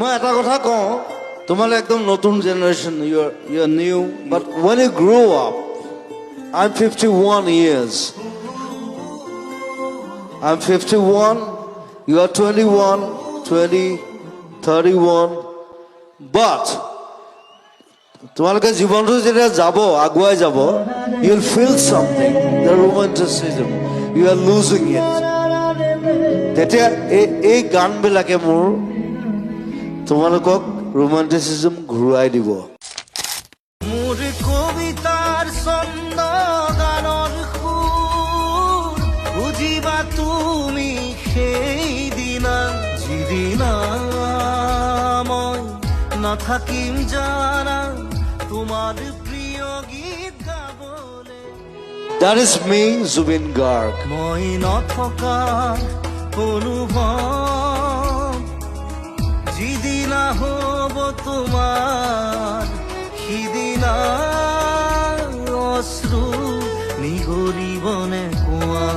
মই এটা কথা কওঁ, তোমালোক একদম নতুন generation, you are new, but when you grow up, I'm 51 years. I'm 51, you are 21, 20, 31, but তোমালোকে জীৱনটো যেতিয়া যাব, আগুৱাই যাব, you'll feel something, the romanticism, you are losing it. তেতিয়া এই গানবিলাকে মোৰ তোমালোকক ৰোমান্টিচিজম ঘূৰাই দিব। মোৰ কবিতাৰ ছন্দ গানৰ সুৰ বুজিবা তুমি সেইদিনা, যিদিনা মই নাথাকিম জানা তোমাৰ প্ৰিয় গীত গাবলে। That is me, Zubin Garg. মই নথকা অনুভৱ যিদিনা হ'ব তোমাৰ, সিদিনা অশ্ৰু নিগৰিবনে কোৱা।